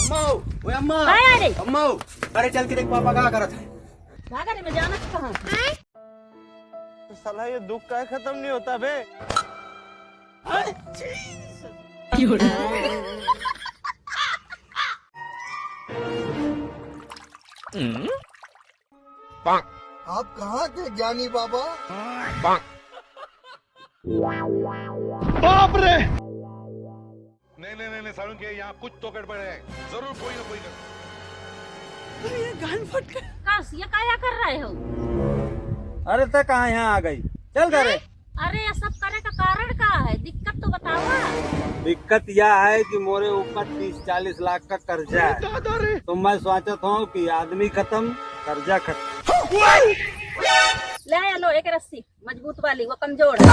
अम्मा, ओए अम्मा, काय आहे रे? अम्मा, अरे चल के देख पापा क्या करत है। भागा रे, मैं जाना कहाँ? साला ये दुख का खत्म नहीं होता बे। आप कहाँ थे ज्ञानी बाबा? बाप रे। नहीं नहीं नहीं सारुण के यहाँ कुछ तो गड़बड़ है, जरूर कोई ना कोई काश ये क्या कर रहे हो? अरे तक कहाँ यहाँ आ गई? चल करे। अरे ये सब करे का कारण का है? दिक्कत तो बताओ। दिक्कत यह है कि मोरे ऊपर 30-40 लाख का कर्जा है, तो मैं सोचता हूँ कि आदमी खत्म, कर्जा खत्म। ले आया लो एक रस्सी मजबूत वाली, वो कमजोर है।